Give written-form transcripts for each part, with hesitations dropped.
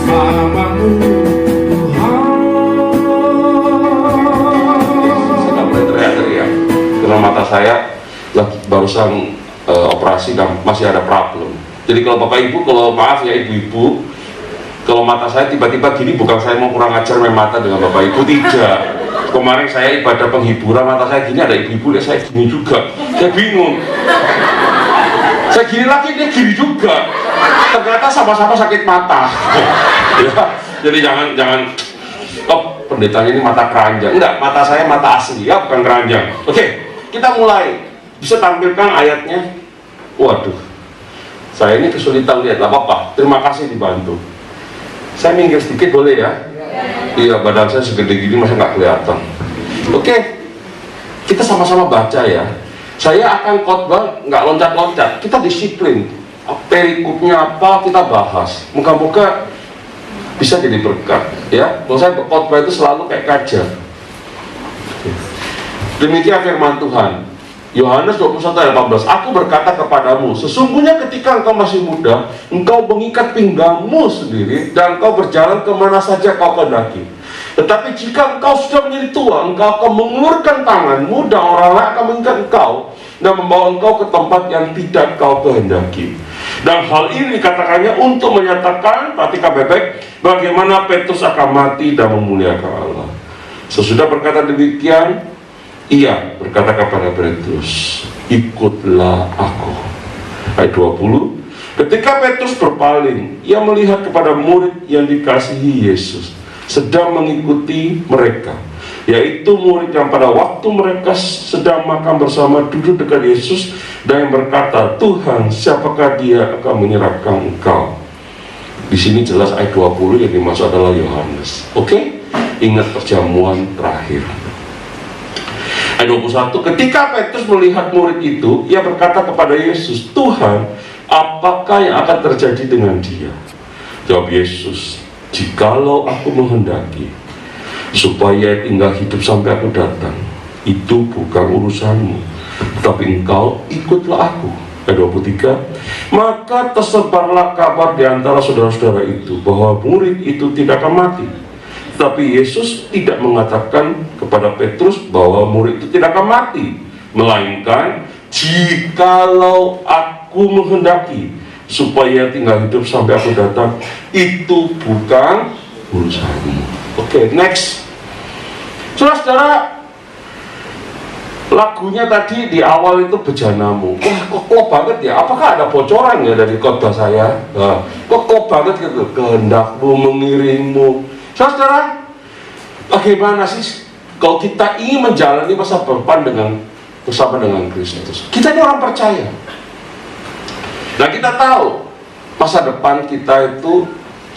namamu Tuhan. Saya nggak boleh teriak-teriak karena mata saya lagi barusan operasi dan masih ada problem. Jadi kalau bapak ibu, kalau maaf ya ibu-ibu, kalau mata saya tiba-tiba gini, bukan saya mau kurang ajar main mata dengan bapak ibu, tidak. Kemarin saya ibadah penghiburan, mata saya gini, ada ibu-ibu lihat saya gini juga, saya bingung. Saya gini lagi, dia gini juga. Ternyata sama-sama sakit mata. Ya, jadi jangan. Oh, pendetanya ini mata keranjang. Enggak, mata saya mata asli ya, bukan keranjang. Oke, kita mulai. Bisa tampilkan ayatnya. Waduh, saya ini kesulitan lihat, gak apa-apa. Terima kasih dibantu. Saya minggir sedikit boleh ya? Iya, badan saya segede gini masih nggak kelihatan. Oke, kita sama-sama baca ya. Saya akan khotbah nggak loncat-loncat. Kita disiplin. Perikopnya apa kita bahas. Moga-moga bisa jadi berkat. Ya, kalau saya khotbah itu selalu kayak kajar. Demikian firman Tuhan. Yohanes 21 ayat 18, aku berkata kepadamu, sesungguhnya ketika engkau masih muda, engkau mengikat pinggangmu sendiri, dan engkau berjalan kemana saja kau kehendaki. Tetapi jika engkau sudah menjadi tua, engkau akan mengulurkan tanganmu, dan orang lain akan mengikat engkau, dan membawa engkau ke tempat yang tidak kau kehendaki. Dan hal ini dikatakannya untuk menyatakan, perhatikan bebek, bagaimana Petrus akan mati dan memuliakan Allah. Sesudah berkata demikian, ia berkata kepada Petrus, ikutlah aku. Ayat 20, ketika Petrus berpaling, ia melihat kepada murid yang dikasihi Yesus sedang mengikuti mereka, yaitu murid yang pada waktu mereka sedang makan bersama duduk dekat Yesus, dan yang berkata, Tuhan, siapakah dia akan menyerahkan engkau? Di sini jelas ayat 20 yang dimaksud adalah Yohanes. Oke? Ingat perjamuan terakhir. Ayat 21, ketika Petrus melihat murid itu, ia berkata kepada Yesus, Tuhan, apakah yang akan terjadi dengan dia? Jawab Yesus, jikalau aku menghendaki supaya tinggal hidup sampai aku datang, itu bukan urusanmu, tetapi engkau ikutlah aku. Ayat 23, maka tersebarlah kabar di antara saudara-saudara itu bahwa murid itu tidak akan mati. Tapi Yesus tidak mengatakan kepada Petrus bahwa murid itu tidak akan mati, melainkan jikalau aku menghendaki supaya tinggal hidup sampai aku datang, itu bukan urusanmu. Oke, next. Saudara-saudara, lagunya tadi di awal itu bejanamu. Kok banget ya? Apakah ada bocoran ya dari khotbah saya? Kok banget gitu? Kehendakmu mengiringmu. Saudara, bagaimana sih kalau kita ingin menjalani masa depan bersama dengan Kristus? Kita ini orang percaya. Nah, kita tahu masa depan kita itu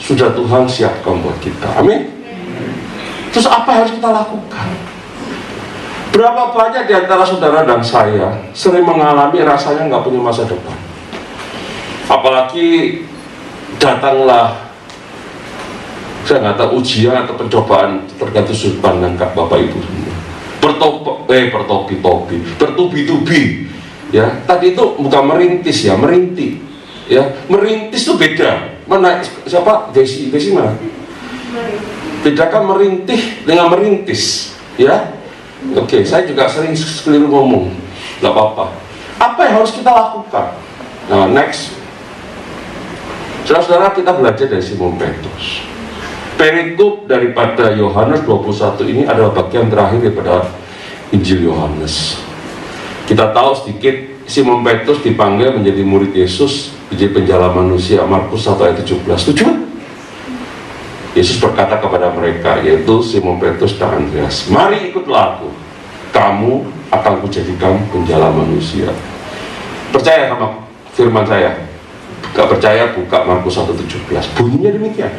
sudah Tuhan siapkan buat kita. Amin. Terus apa yang harus kita lakukan? Berapa banyak di antara saudara dan saya sering mengalami rasanya nggak punya masa depan. Apalagi datanglah, saya nggak tahu, ujian atau pencobaan, tergantung sudut pandang Bapak Ibu semua. Bertubi-tubi. Ya, tadi itu bukan merintis ya, merintih. Ya, merintis itu beda. Mana siapa? Desi mana? Bedakan merintih dengan merintis. Ya, oke. Saya juga sering keliru ngomong. Nggak apa-apa. Apa yang harus kita lakukan? Nah, next. Saudara-saudara, kita belajar dari Simon Petrus. Perikop daripada Yohanes 21 ini adalah bagian terakhir daripada Injil Yohanes. Kita tahu sedikit, Simon Petrus dipanggil menjadi murid Yesus, menjadi penjala manusia, Markus 1 ayat 17. Setuju? Yesus berkata kepada mereka, yaitu Simon Petrus dan Andreas, mari ikutlah aku, kamu akan kujadikan penjala manusia. Percaya sama firman saya? Gak percaya, buka Markus 1:17. Bunyinya demikian.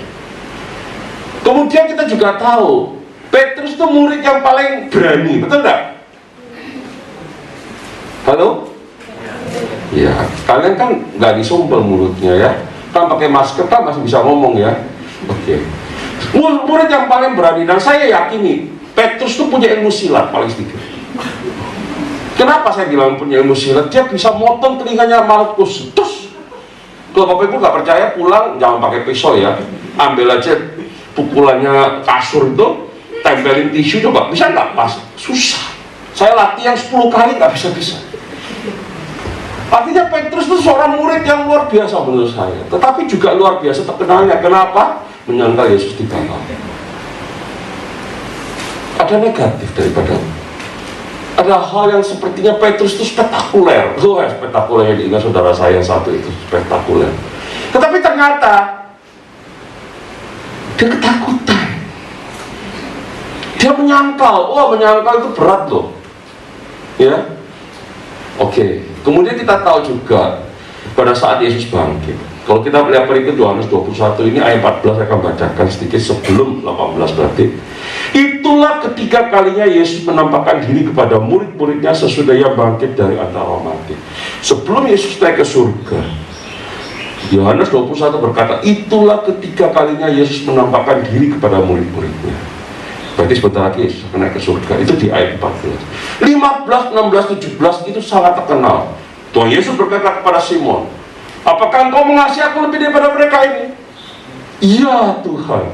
Kemudian kita juga tahu Petrus itu murid yang paling berani, betul nggak? Halo? Ya, kalian kan nggak disumpel mulutnya ya, kan pakai masker kan masih bisa ngomong ya. Oke. Murid yang paling berani, dan saya yakini Petrus itu punya ilmu silat paling sedikit. Kenapa saya bilang punya ilmu silat? Dia bisa motong telinganya Malkus. Terus, kalau Bapak Ibu nggak percaya, pulang jangan pakai pisau ya. ambil aja pukulannya kasur itu, tempelin tisu, coba bisa nggak pas? Susah. Saya latihan 10 kali nggak bisa-bisa. Artinya Petrus itu seorang murid yang luar biasa menurut saya, tetapi juga luar biasa terkenalnya. Kenapa? Menyangkal Yesus dibakar. Ada negatif daripada, ada hal yang sepertinya Petrus itu spektakuler. Spektakuler yang diingat saudara saya satu itu spektakuler. Tetapi ternyata dia ketakutan. Dia menyangkal. Menyangkal itu berat loh. Ya. Oke. Kemudian kita tahu juga pada saat Yesus bangkit. Kalau kita melihat berikut Yohanes 21 ini ayat 14, saya akan bacakan sedikit sebelum 18 berarti. Itulah ketiga kalinya Yesus menampakkan diri kepada murid-muridnya sesudah ia bangkit dari antara mati. Sebelum Yesus naik ke surga, Yohanes 21 berkata, itulah ketiga kalinya Yesus menampakkan diri kepada murid-muridnya. Berarti sebentar lagi Yesus akan naik ke surga. Itu di ayat 14. 15, 16, 17 itu sangat terkenal. Tuhan Yesus berkata kepada Simon, apakah engkau mengasihi aku lebih daripada mereka ini? Iya Tuhan.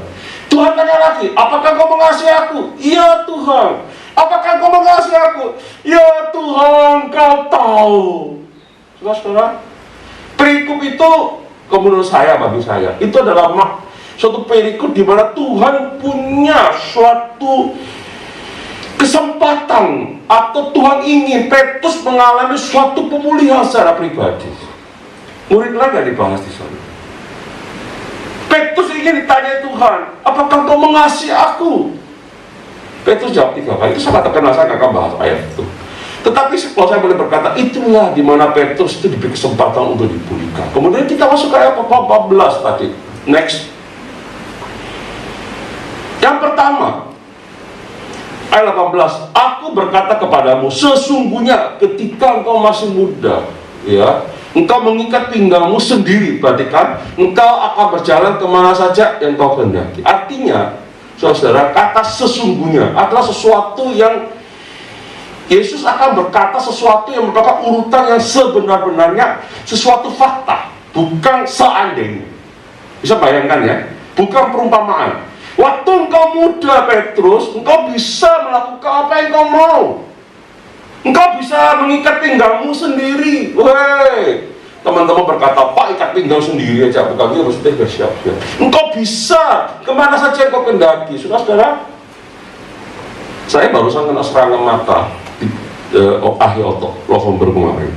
Tuhan tanya lagi, apakah engkau mengasihi aku? Iya Tuhan. Apakah engkau mengasihi aku? Ya Tuhan, kau tahu. Saudara-saudara, perikop itu, menurut saya, bagi saya, itu adalah suatu perikop di mana Tuhan punya suatu kesempatan, atau Tuhan ingin Petrus mengalami suatu pemulihan secara pribadi. Murid lain gak dibahas di sana. Petrus ingin ditanya Tuhan, apakah kau mengasihi aku? Petrus jawab 3 kali. Itu sangat terkenal, saya gak akan bahas ayat itu. Tetapi kalau saya boleh berkata, itulah di mana Petrus itu diberi kesempatan untuk dipulihkan. Kemudian kita masuk ke ayat 14 tadi. Next. Yang pertama, ayat 18, aku berkata kepadamu, sesungguhnya ketika engkau masih muda, ya, engkau mengikat pinggangmu sendiri. Berarti kan, engkau akan berjalan kemana saja yang kau kehendaki. Artinya, saudara, kata sesungguhnya adalah sesuatu yang Yesus akan berkata sesuatu yang merupakan urutan yang sebenar-benarnya, sesuatu fakta, bukan seandainya. Bisa bayangkan ya, bukan perumpamaan. Waktu engkau muda Petrus, engkau bisa melakukan apa yang engkau mau. Engkau bisa mengikat pinggangmu sendiri. Woi, teman-teman berkata, Pak, ikat pinggang sendiri aja, bukan itu maksudnya bersiap-siap. Engkau bisa kemana saja engkau kendaki. Saudara-saudara, saya barusan kena serangan mata di akhir November kemarin.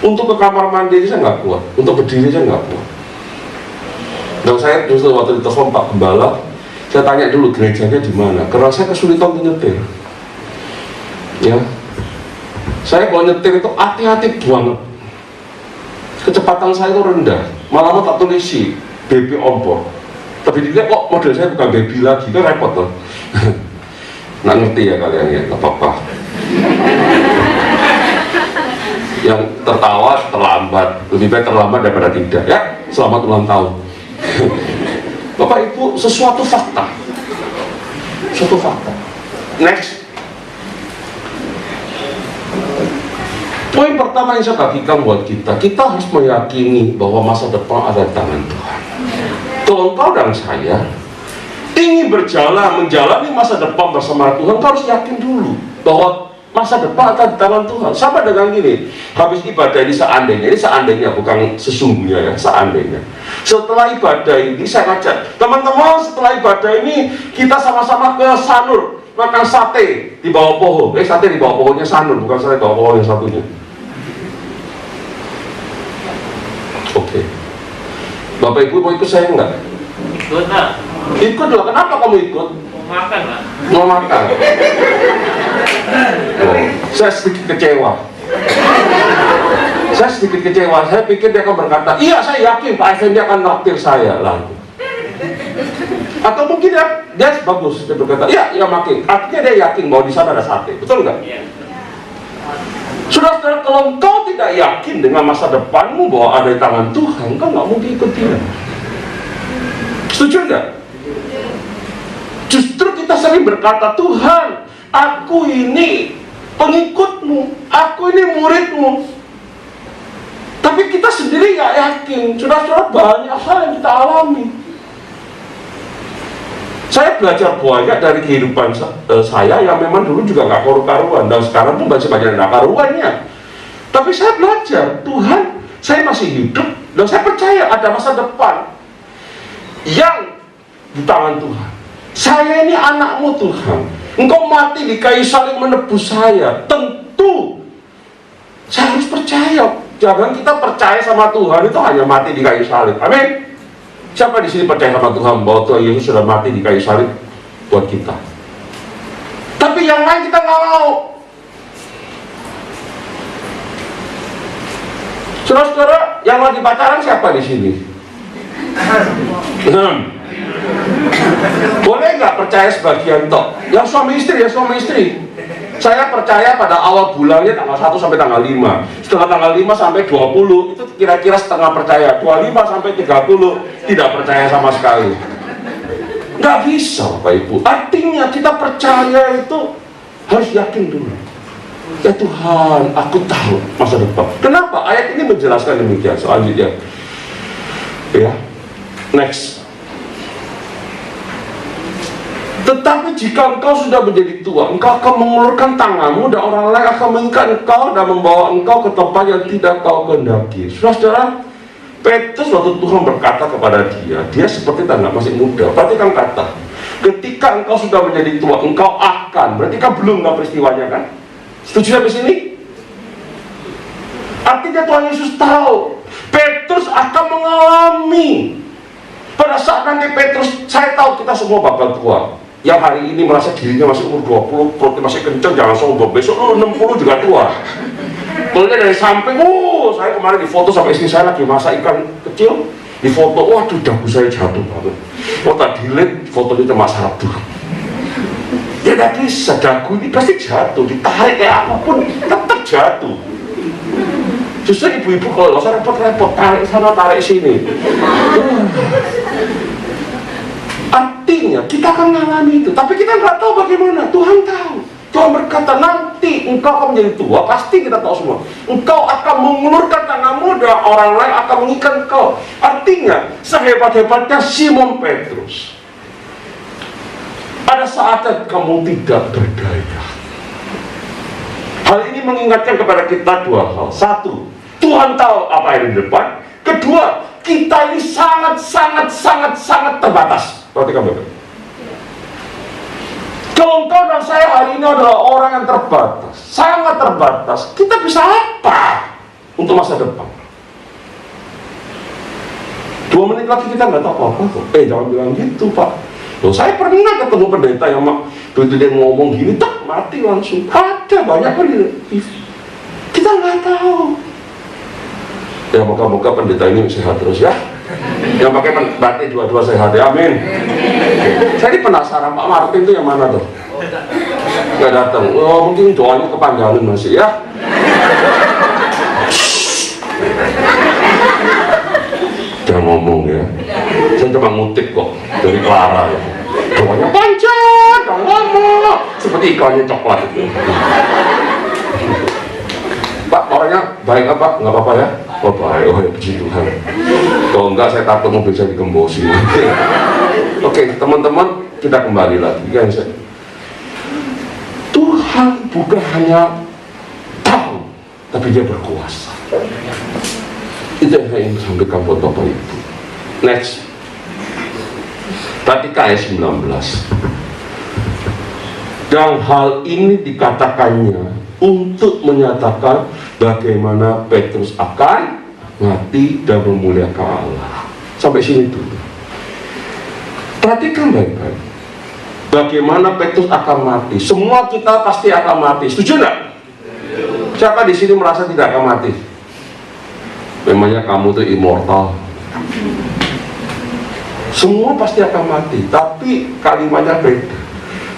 Untuk ke kamar mandi saya nggak kuat, untuk berdiri saya nggak kuat. Dan saya justru waktu ditelepon Pak Gembala, saya tanya dulu gerejanya di mana, karena saya kesulitan menyetir. Ya, saya kalau nyetir itu hati-hati banget. Kecepatan saya itu rendah, malah tak tulisi baby on board. Tapi dilihat kok model saya bukan baby lagi, kan repot loh. Nggak ngerti ya kalian ya, nggak apa-apa. Yang tertawa terlambat, lebih baik terlambat daripada tidak. Ya, selamat ulang tahun. Bapak Ibu, sesuatu fakta. Suatu fakta. Next. Poin pertama yang saya bagikan buat kita harus meyakini bahwa masa depan ada di tangan Tuhan. Kalau engkau dan saya ingin menjalani masa depan bersama Tuhan, kau harus yakin dulu bahwa masa depan akan di tangan Tuhan. Sama dengan gini, habis ibadah ini seandainya bukan sesungguhnya ya, seandainya. Setelah ibadah ini saya ngajak teman-teman, setelah ibadah ini kita sama-sama ke Sanur makan sate di bawah pohon. Sate di bawah pohonnya Sanur, bukan sate di bawah pohon yang satunya. Oke. Bapak Ibu mau ikut saya enggak? Ikut lah. Ikut lah, kenapa kamu ikut? Mau makan lah. Mau makan? Saya sedikit kecewa. Saya pikir dia akan berkata, iya saya yakin Pak Effendi akan naktir saya lah. Atau mungkin dia bagus, dia berkata, iya makin. Artinya dia yakin bahwa di sana ada sate, betul nggak? Iya. Saudara-saudara, kalau engkau tidak yakin dengan masa depanmu bahwa ada di tangan Tuhan, engkau nggak mungkin ikut dia. Setuju nggak? Justru kita sering berkata, Tuhan, aku ini pengikutmu, aku ini muridmu. Tapi kita sendiri nggak yakin. Saudara-saudara, banyak hal yang kita alami. Saya belajar banyak dari kehidupan saya yang memang dulu juga nggak karu-karuan, dan sekarang pun masih banyak nggak karuannya. Tapi saya belajar, Tuhan, saya masih hidup dan saya percaya ada masa depan yang di tangan Tuhan. Saya ini anakmu Tuhan, Engkau mati di kayu salib menebus saya. Tentu saya harus percaya. Jangan kita percaya sama Tuhan itu hanya mati di kayu salib. Amin. Siapa di sini percaya sama Tuhan bahwa Tuhan Yesus sudah mati di kayu salib buat kita? Tapi yang lain kita nggak mau. Saudara-saudara, yang lagi pacaran siapa di sini? Boleh nggak percaya sebagian toh? Yang suami istri ya suami istri. Saya percaya pada awal bulannya tanggal 1 sampai tanggal 5. Setelah tanggal 5 sampai 20 itu kira-kira setengah percaya. 25 sampai 30 tidak percaya sama sekali. Nggak bisa Bapak Ibu. Artinya kita percaya itu harus yakin dulu. Ya Tuhan, aku tahu masa depan. Kenapa? Ayat ini menjelaskan demikian. Selanjutnya ya, next. Tetapi jika engkau sudah menjadi tua, engkau akan mengulurkan tanganmu dan orang lain akan mengikat engkau dan membawa engkau ke tempat yang tidak kau kehendaki. Saudara-saudara, Petrus waktu Tuhan berkata kepada dia seperti tanda masih muda. Perhatikan kata, ketika engkau sudah menjadi tua, engkau akan. Berarti kan belum peristiwanya kan? Setuju sampai sini? Artinya Tuhan Yesus tahu Petrus akan mengalami. Pada saat nanti Petrus, saya tahu kita semua bakal tua. Yang hari ini merasa dirinya masih umur 20, perutnya masih kencang, jangan sombong. Besok 60 juga tua. Melihat dari samping, saya kemarin di foto sama istri saya lagi masak ikan kecil. Di foto, waduh dagu saya jatuh banget. Tak delete, fotonya cuma satu. Ya tidak bisa, dagu ini pasti jatuh. Ditarik kayak apapun, tetap jatuh. Justru ibu-ibu kalau nggak usah repot-repot, tarik sana, tarik sini. Artinya kita akan mengalami itu, tapi kita nggak tahu bagaimana. Tuhan tahu. Tuhan berkata nanti engkau akan menjadi tua, pasti kita tahu semua. Engkau akan mengulurkan tanganmu dan orang lain akan mengikat engkau. Artinya sehebat-hebatnya Simon Petrus, ada saatnya kamu tidak berdaya. Hal ini mengingatkan kepada kita dua hal. Satu, Tuhan tahu apa yang di depan. Kedua, kita ini sangat terbatas. Perhatikan Bapak. Kalau engkau dan saya hari ini adalah orang yang terbatas, sangat terbatas. Kita bisa apa untuk masa depan? 2 menit lagi kita nggak tahu apa-apa kok. Jangan bilang gitu Pak. Loh, saya pernah ketemu pendeta yang begitu dia ngomong gini, tak mati langsung. Ada banyak kan kita nggak tahu. Ya moga-moga pendeta ini sehat terus ya. Yang pakai batik dua-dua sehat ya, amin. Saya ini penasaran Pak Martin itu yang mana tuh? Nggak datang. Oh mungkin doanya kepanjangan masih ya. Jangan ngomong ya. Saya cuma ngutip kok dari Clara ya. Doanya panjang, jangan ngomong. Seperti iklannya coklat itu. Pak, orangnya baik apa? Nggak apa-apa ya? Oh baik, oh ya puji Tuhan. Kalau enggak saya takut mobil saya digembosi. Oke, teman-teman, kita kembali lagi kan. Tuhan bukan hanya tahu, tapi dia berkuasa. Itu yang saya ingin sampaikan buat Bapak Ibu. Next. Tadi ayat 19. Dan hal ini dikatakannya untuk menyatakan bagaimana Petrus akan mati dan memuliakan Allah. Sampai sini dulu. Perhatikan baik-baik. Bagaimana Petrus akan mati. Semua kita pasti akan mati. Setuju nggak? Siapa di sini merasa tidak akan mati? Memangnya kamu itu immortal. Semua pasti akan mati, tapi kalimatnya beda.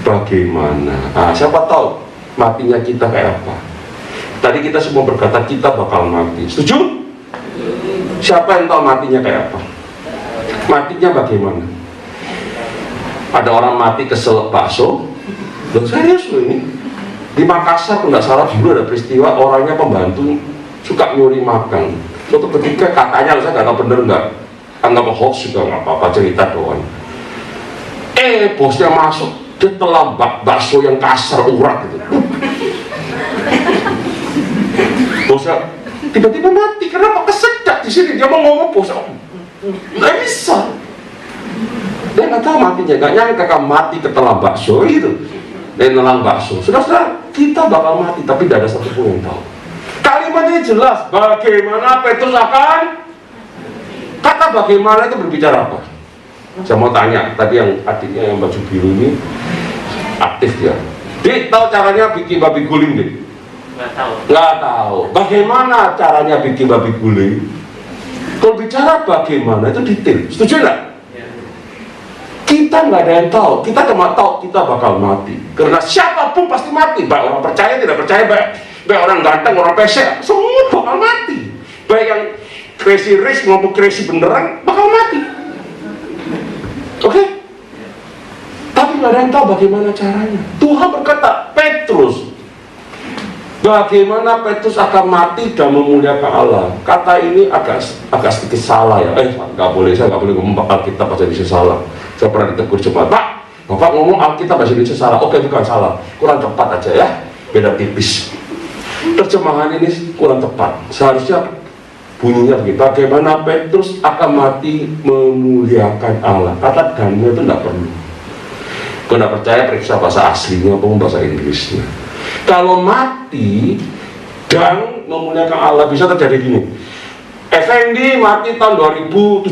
Bagaimana? Siapa tahu matinya kita kayak apa? Tadi kita semua berkata kita bakal mati. Setuju? Siapa yang tahu matinya kayak apa? Matinya bagaimana? Ada orang mati keselak bakso. Loh serius loh ini. Di Makassar kalau nggak salah dulu ada peristiwa orangnya pembantu suka nyuri makan. Suatu ketika katanya, saya nggak tahu bener nggak, anggap hoax juga nggak apa-apa, cerita doang. Bosnya masuk, dia telan bakso yang kasar, urat gitu. Bosnya tiba-tiba mati. Kenapa? Kesedak di sini. Dia mau ngomong, bosnya nggak bisa. Dia nggak tahu matinya, nggak nyangka kan mati ketelan bakso gitu. Dan nelang bakso. Saudara-saudara, kita bakal mati, tapi tidak ada satupun yang tahu. Kalimat ini jelas. Bagaimana Petrus akan? Kata bagaimana itu berbicara apa? Saya mau tanya, tadi yang adiknya yang baju biru ini aktif ya. Dia tahu caranya bikin babi guling deh? Nggak tahu. Nggak tahu. Bagaimana caranya bikin babi guling? Kalau bicara bagaimana itu detail. Setuju nggak? Ya. Kita nggak ada yang tahu. Kita cuma tahu kita bakal mati. Karena siapapun pasti mati. Baik orang percaya, tidak percaya, baik orang ganteng, orang pesek, semua bakal mati. Baik yang crazy rich maupun crazy beneran bakal mati. Oke? Tapi nggak ada yang tahu bagaimana caranya. Tuhan berkata, Petrus, bagaimana Petrus akan mati dan memuliakan Allah? Kata ini agak sedikit salah ya. Nggak boleh, saya nggak boleh ngomong Alkitab bahasa Indonesia salah. Saya pernah ditegur jemaat, Pak, Bapak ngomong Alkitab bahasa Indonesia salah. Oke, bukan salah, kurang tepat aja ya, beda tipis. Terjemahan ini kurang tepat. Seharusnya bunyinya begini, bagaimana Petrus akan mati memuliakan Allah. Kata Daniel itu tidak perlu. Kalau tidak percaya, periksa bahasa aslinya maupun bahasa Inggrisnya. Kalau mati dan memuliakan Allah, bisa terjadi gini. Effendi mati tahun 2070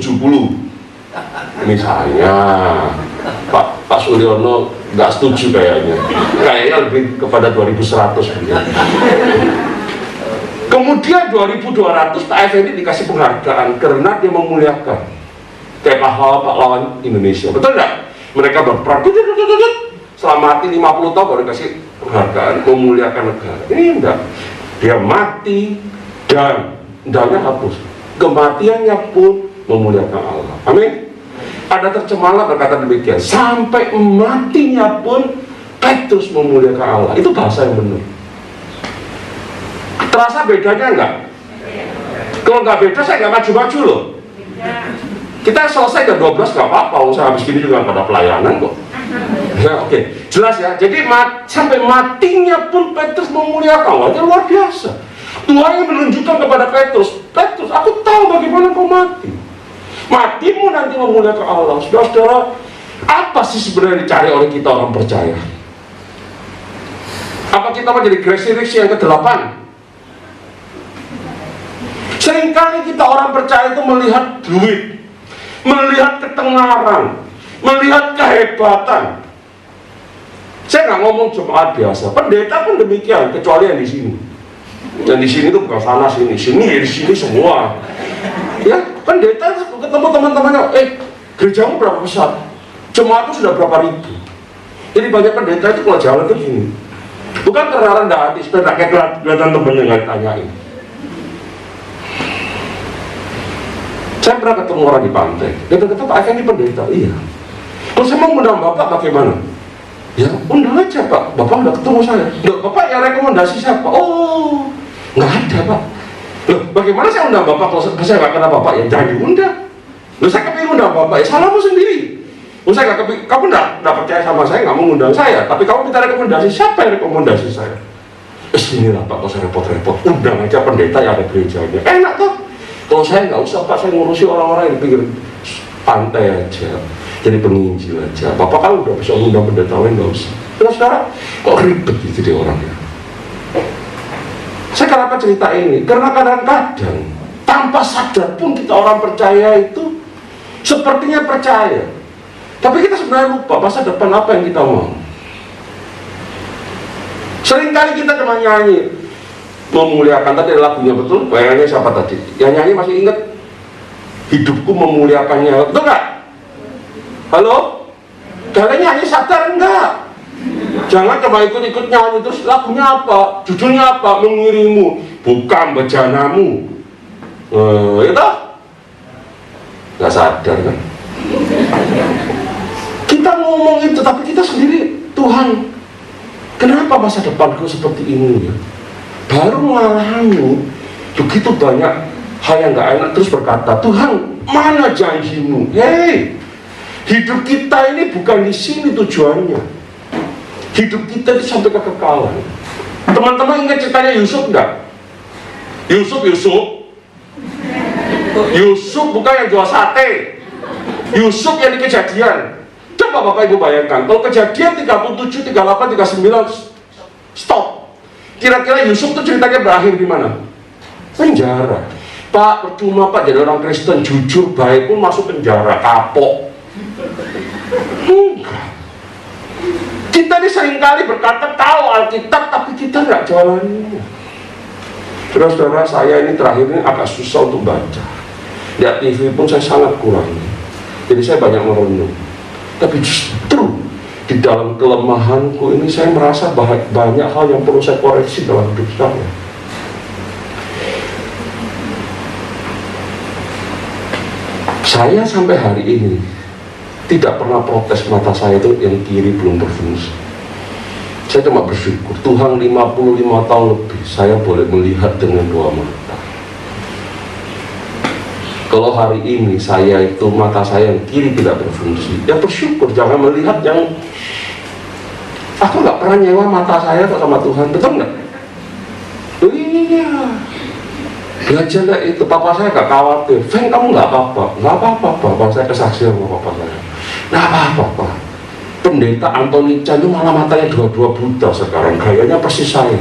misalnya. Pak Suryono nggak setuju kayaknya lebih kepada 2100 ya. Kemudian 2200 Pak Effendi dikasih penghargaan karena dia memuliakan kayak pahlawan Indonesia, betul nggak? Mereka berperang selama mati 50 tahun baru dikasih penghargaan memuliakan negara. Ini enggak, dia mati dan endahnya hapus, kematiannya pun memuliakan Allah. Amin. Ada terjemahan berkata demikian, sampai matinya pun Petrus memuliakan Allah. Itu bahasa yang benar. Terasa bedanya enggak? Kalau nggak beda, saya nggak maju-maju loh. Kita selesai jam 12 nggak apa-apa, saya habis gini juga pada pelayanan kok. Ya, oke. Jelas ya, jadi sampai matinya pun Petrus memuliakan Allah. Itu luar biasa. Tuhan yang menunjukkan kepada Petrus, Petrus, aku tahu bagaimana kau mati. Matimu nanti memuliakan Allah. Saudara-saudara, apa sih sebenarnya dicari oleh kita orang percaya? Apa kita menjadi crazy rich yang ke-8? Seringkali kita orang percaya itu melihat duit, melihat ketenaran, melihat kehebatan. Saya nggak ngomong jemaat biasa, pendeta pun demikian, kecuali yang di sini. Yang di sini itu bukan sana sini, sini di sini semua. Ya, pendeta ketemu teman-temannya, gerejamu berapa besar? Jemaatmu sudah berapa ribu? Jadi banyak pendeta itu kalau jalan tuh gini. Bukan karena rendah hati, supaya kayak kelihatan temennya nggak ditanyain. Saya pernah ketemu orang di pantai, dia berkata, Pak Effendi pendeta. Iya. Kalau saya mau undang Bapak bagaimana? Ya undang aja Pak, Bapak udah ketemu saya. Loh, Bapak yang rekomendasi siapa? Oh, nggak ada Pak. Loh, bagaimana saya undang Bapak kalau saya nggak kenal Bapak? Ya jangan diundang. Loh, saya kepingin undang Bapak, ya salahmu sendiri. Loh, saya nggak kepingin, kamu nggak percaya sama saya, nggak mau undang saya, tapi kamu minta rekomendasi, siapa yang rekomendasi saya? Inilah Pak, kalau saya repot-repot, undang aja pendeta yang ada gerejanya. Enak tuh. Kalau saya nggak usah Pak, saya ngurusi orang-orang yang di pinggir pantai aja, jadi penginjil aja. Bapak kan udah bisa undang pendeta lain, nggak usah. Terus sekarang kok ribet gitu dia orangnya. Saya kenapa cerita ini? Karena kadang-kadang tanpa sadar pun kita orang percaya itu sepertinya percaya, tapi kita sebenarnya lupa masa depan apa yang kita mau. Seringkali kita cuma nyanyi memuliakan, tadi lagunya betul, bayangnya siapa tadi? Yang nyanyi masih ingat? Hidupku memuliakannya, betul nggak? Halo? Kalian nyanyi sadar enggak? Jangan coba ikut-ikut nyanyi, terus lagunya apa? Judulnya apa? Mengiringmu, bukan bejanamu. Itu? Nggak sadar kan? Kita ngomong itu, tapi kita sendiri, Tuhan, kenapa masa depanku seperti ini ya? Baru mengalami begitu banyak hal yang gak enak, terus berkata, Tuhan mana janjimu? Hei, Hidup kita ini bukan di sini tujuannya. Hidup kita itu sampai kekekalan. Teman-teman ingat ceritanya Yusuf enggak? Yusuf bukan yang jual sate. Yusuf yang di Kejadian. Coba Bapak Ibu bayangkan, kalau Kejadian 37, 38, 39 stop. Kira-kira Yusuf itu ceritanya berakhir di mana? Penjara. Pak, percuma Pak jadi orang Kristen jujur baik pun masuk penjara, kapok. Enggak. Kita ini seringkali berkata tahu Alkitab tapi kita nggak jalaninya. Saudara-saudara, saya ini terakhir ini agak susah untuk baca. Lihat TV pun saya sangat kurangi. Jadi saya banyak merenung. Tapi justru di dalam kelemahanku ini saya merasa banyak hal yang perlu saya koreksi dalam hidup saya. Saya sampai hari ini tidak pernah protes mata saya itu yang kiri belum berfungsi. Saya cuma bersyukur Tuhan 55 tahun lebih saya boleh melihat dengan dua mata. Kalau hari ini saya itu mata saya yang kiri tidak berfungsi, ya bersyukur, jangan melihat yang aku nggak pernah nyewa mata saya sama Tuhan, betul nggak? Iya. Belajarlah itu, papa saya gak khawatir. Fen, kamu gak apa-apa. Gak apa-apa, papa saya kesaksian sama papa saya. Gak apa-apa, Pak. Pendeta Anthony Chan itu malah matanya dua-dua buta sekarang. Gayanya persis saya.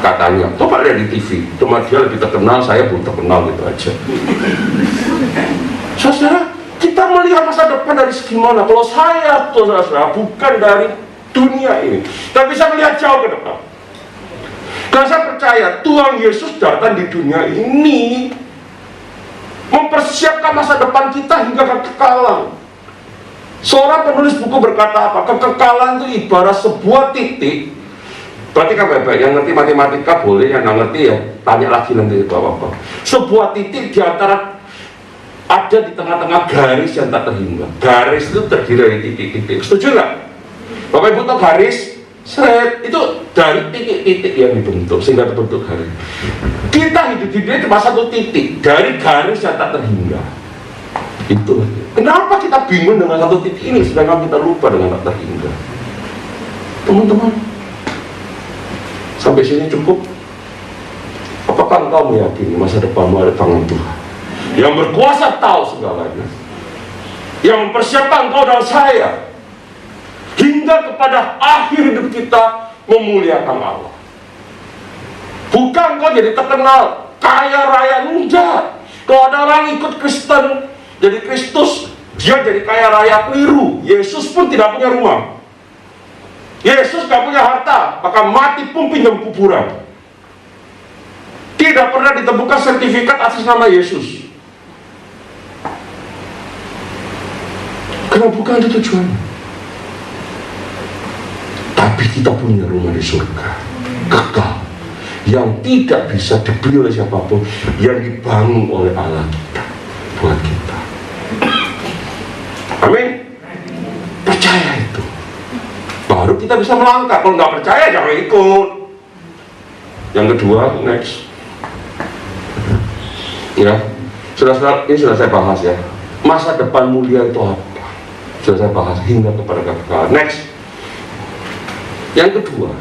Katanya, coba lihat di TV. Cuma dia lebih terkenal, saya belum terkenal gitu aja. Saudara, kita melihat masa depan dari segi mana? Kalau saya, saudara, bukan dari dunia ini, tapi bisa melihat jauh ke depan. Dan saya percaya Tuhan Yesus datang di dunia ini mempersiapkan masa depan kita hingga kekekalan. Seorang penulis buku berkata apa? Kekekalan itu ibarat sebuah titik. Berarti kan baik-baik, yang ngerti matematika boleh, yang nggak ngerti ya tanya lagi nanti Bapak-Bapak. Sebuah titik di antara ada di tengah-tengah garis yang tak terhingga. Garis itu terdiri dari titik-titik. Setuju nggak? Bapak Ibu tahu garis? Seret, itu dari titik-titik yang dibentuk sehingga terbentuk garis. Kita hidup di dunia cuma satu titik dari garis yang tak terhingga. Itu. Kenapa kita bingung dengan satu titik ini sedangkan kita lupa dengan tak terhingga? Teman-teman, sampai sini cukup? Apakah engkau meyakini masa depanmu ada tangan Tuhan yang berkuasa tahu segalanya, yang mempersiapkan engkau dan saya hingga kepada akhir hidup kita memuliakan Allah? Bukan kau jadi terkenal, kaya raya, enggak. Kalau ada orang ikut Kristen, jadi Kristus, dia jadi kaya raya, keliru. Yesus pun tidak punya rumah, Yesus gak punya harta, maka mati pun pinjam kuburan. Tidak pernah ditemukan sertifikat atas nama Yesus. Karena bukan itu tujuannya. Tapi kita punya rumah di surga, kekal, yang tidak bisa dibeli oleh siapapun, yang dibangun oleh Allah kita, buat kita. Amin. Percaya itu, baru kita bisa melangkah. Kalau nggak percaya jangan ikut. Yang kedua, next. Ya, saudara-saudara, ini sudah saya bahas ya. Masa depan mulia itu apa? Sudah saya bahas hingga kepada kekekalan. Next. Yang kedua,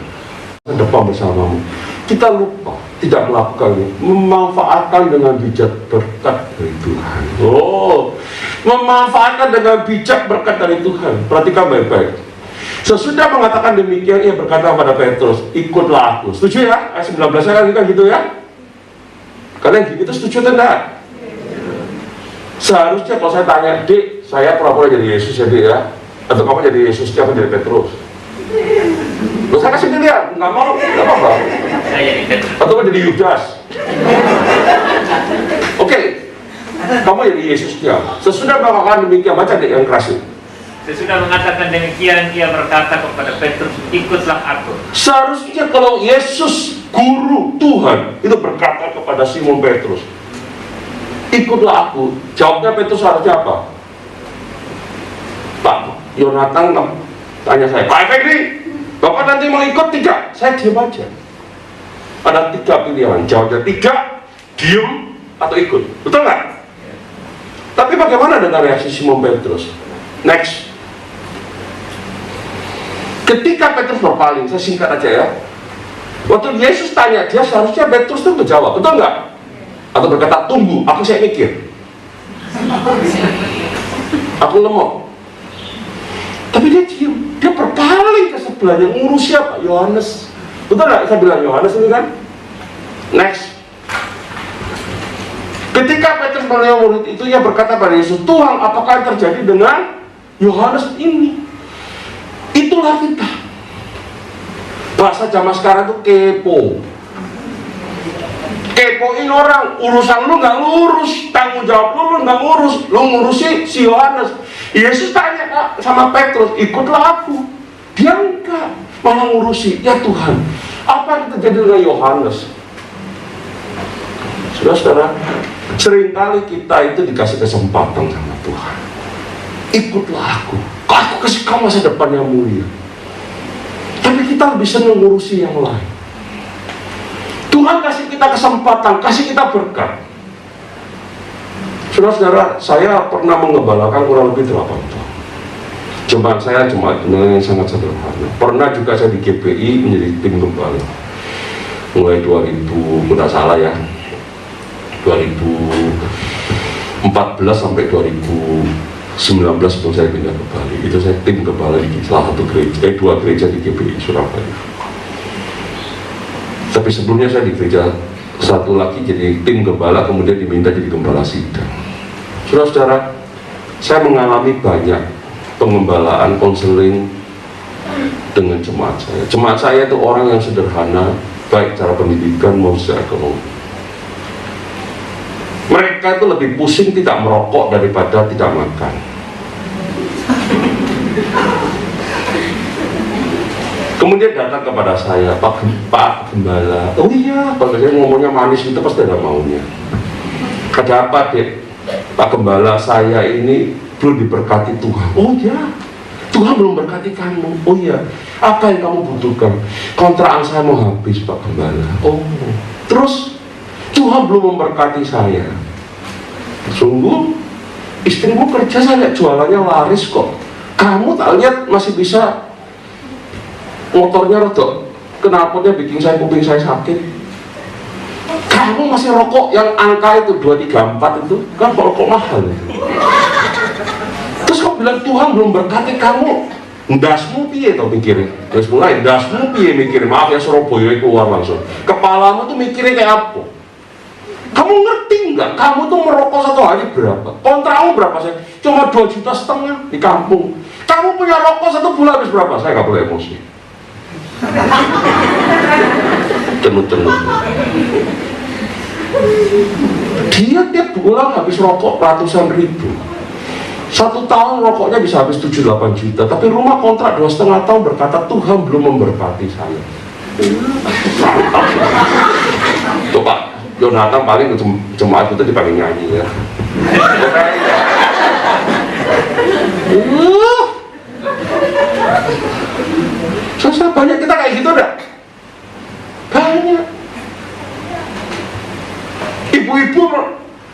depan bersamamu. Kita lupa, tidak melakukannya, memanfaatkan dengan bijak berkat dari Tuhan. Oh, memanfaatkan dengan bijak berkat dari Tuhan. Perhatikan baik-baik. Sesudah mengatakan demikian, ia berkata kepada Petrus, ikutlah aku. Setuju ya? Ayat 19 saya kan gitu ya? Kalian gitu setuju atau enggak? Seharusnya kalau saya tanya, Dik, saya pura-pura jadi Yesus ya, Dik ya? Atau kamu jadi Yesus, siapa jadi Petrus? Loh, saya kasih pilihan, nggak mau, nggak apa-apa. Atau jadi Yudas. Oke, kamu jadi Yesus dia. Sesudah mengatakan demikian, baca deh yang keras itu. Sesudah mengatakan demikian, ia berkata kepada Petrus, ikutlah aku. Seharusnya kalau Yesus, guru Tuhan, itu berkata kepada Simon Petrus, ikutlah aku. Jawabnya Petrus harusnya apa? Pak Yonatan tanya saya, Pak Efekri, Bapak nanti mau ikut tidak? Saya diam aja. Ada 3 pilihan, jawabnya 3, diem atau ikut. Betul nggak? Tapi bagaimana dengan reaksi Simon Petrus? Next. Ketika Petrus berpaling, saya singkat aja ya. Waktu Yesus tanya dia, seharusnya Petrus itu menjawab, betul nggak? Atau berkata, tunggu, saya mikir. Aku lemot. Tapi dia diam, dia berpaling ke sebelahnya, ngurus siapa? Yohanes. Betul nggak? Saya bilang Yohanes ini kan. Next. Ketika Petrus melihat murid itu, ia berkata pada Yesus, Tuhan, apakah yang terjadi dengan Yohanes ini? Itulah kita. Bahasa zaman sekarang itu kepo. Kepoin orang, urusan lu nggak lurus, tanggung jawab lu nggak ngurus, lu ngurusi si Yohanes. Yesus tanya sama Petrus, ikutlah aku. Dia enggak, malah ngurusi. Ya Tuhan, apa yang terjadi dengan Yohanes? Saudara-saudara, seringkali kita itu dikasih kesempatan sama Tuhan. Ikutlah aku kasih kamu masa depan yang mulia. Tapi kita lebih senang ngurusi yang lain. Tuhan kasih kita kesempatan, kasih kita berkat. Saudara-saudara, saya pernah mengembalakan kurang lebih 8 tahun. Jemaat saya jemaat yang sangat sederhana. Pernah juga saya di GPI menjadi tim gembala. Mulai 2000, tidak salah ya, 2014 sampai 2019 sebelum saya pindah ke Bali. Itu saya tim gembala di salah satu gereja, 2 gereja di GPI Surabaya. Tapi sebelumnya saya di gereja satu lagi jadi tim gembala, kemudian diminta jadi gembala sidang. Saudara-saudara, saya mengalami banyak pengembalaan, konseling dengan jemaat saya. Jemaat saya itu orang yang sederhana, baik cara pendidikan maupun secara ekonomi. Mereka itu lebih pusing tidak merokok daripada tidak makan. Kemudian datang kepada saya, Pak Gembala. Oh iya, Pak Gembala ngomongnya manis itu pasti ada maunya. Ada apa, Dek? Pak Gembala, saya ini belum diberkati Tuhan. Oh iya, Tuhan belum berkati kamu. Oh iya, apa yang kamu butuhkan? Kontrakan saya mau habis, Pak Gembala. Oh, terus Tuhan belum memberkati saya. Sungguh, istrimu kerja, saya lihat jualannya laris kok. Kamu tak lihat masih bisa, motornya rodok, knalpotnya bikin kuping saya sakit. Kamu masih rokok yang angka itu 234 itu kan rokok mahal itu. Terus kok bilang Tuhan belum berkati kamu? Ndasmu piye tau mikirnya? Terus mulai ndasmu piye mikirnya? Maaf ya, Surabaya keluar langsung. Kepalamu tuh mikirnya kayak apa? Kamu ngerti nggak? Kamu tuh merokok 1 hari berapa? Kontrakmu berapa sih? Cuma 2,5 juta di kampung. Kamu punya rokok 1 bulan habis berapa? Saya nggak boleh emosi. Cenut-cenut. Dia tiap bulan habis rokok ratusan ribu. 1 tahun rokoknya bisa habis 7-8 juta. Tapi rumah kontrak 2,5 tahun berkata Tuhan belum memberkati saya. Tuh Pak Jonathan paling jemaat itu dipanggil nyanyi ya. Susah banyak kita kayak gitu dah. Banyak. Ibu-ibu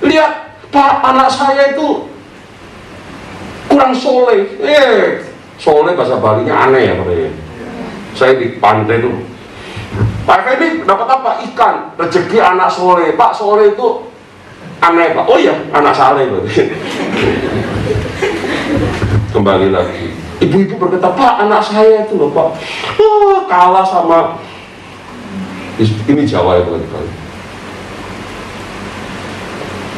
lihat Pak anak saya itu kurang soleh. Soleh bahasa Balinya aneh ya katanya. Saya di pantai itu, Pak Fendi dapat apa? Ikan. Rezeki anak soleh. Pak soleh itu aneh Pak. Oh iya, anak saleh berarti. Kembali lagi. Ibu-ibu berkata, Pak anak saya itu loh Pak, kalah sama ini Jawa itu kali.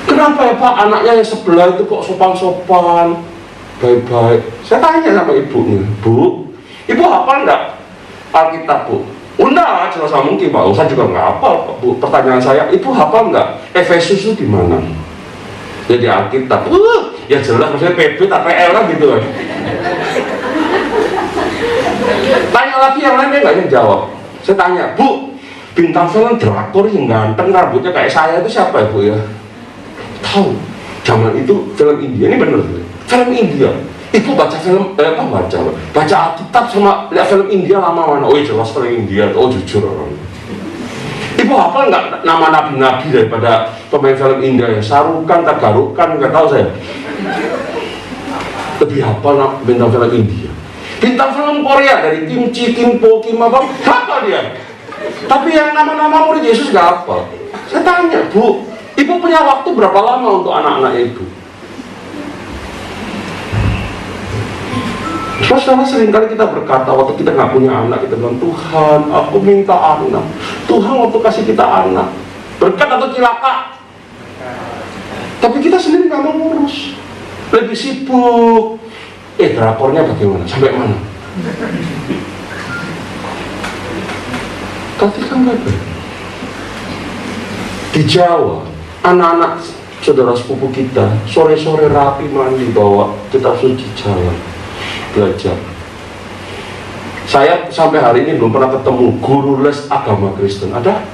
Kenapa ya Pak anaknya yang sebelah itu kok sopan-sopan, baik-baik? Saya tanya sama ibunya, Bu, ibu hafal enggak Alkitab Bu? Enggak, jelas mungkin Pak. Saya juga nggak hafal Bu. Pertanyaan saya, ibu hafal enggak Efesus itu di mana? Jadi Alkitab, ya jelas maksudnya PB tak PL lah gitu kan. Tanya lagi yang lain dia nggak yang jawab. Saya tanya, Bu, bintang film drakor yang ganteng rambutnya kayak saya itu siapa ya Bu ya? Tahu, zaman itu film India, ini bener film India. Ibu baca film, baca Alkitab sama lihat film India lama mana? Oh iya jelas film India, oh jujur orang. Ibu hafal nggak nama nabi-nabi daripada pemain film India ya? Sarukan, Tagarukan, nggak tahu saya. Lebih hafal bintang film India. Bintang film Korea dari Kim Chi, Kim Po, Kim apa? Hafal dia. Tapi yang nama-nama murid Yesus nggak hafal. Saya tanya, Bu, Ibu punya waktu berapa lama untuk anak-anak Ibu? Saudara, seringkali kita berkata waktu kita nggak punya anak, kita bilang, Tuhan, aku minta anak. Tuhan waktu kasih kita anak, berkat atau cilaka. Tapi kita sendiri nggak mau ngurus, lebih sibuk. Drakornya bagaimana? Sampai mana? Tapi kan nggak ada. Di Jawa, anak-anak saudara sepupu kita sore-sore rapi mandi bawa kitab suci jalan belajar. Saya sampai hari ini belum pernah ketemu guru les agama Kristen. Ada?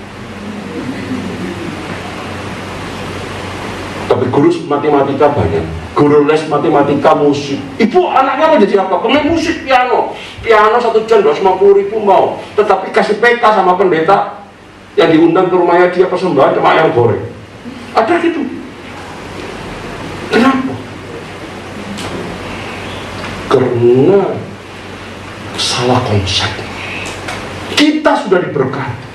Tapi guru matematika banyak. Guru les matematika musik. Ibu anaknya mau jadi apa? Pemain musik piano. Piano 1 jam 250.000 mau. Tetapi kasih PK sama pendeta yang diundang ke rumahnya, dia persembahan cuma ayam goreng. Ada gitu. Kenapa? Karena salah konsep. Kita sudah diberkati.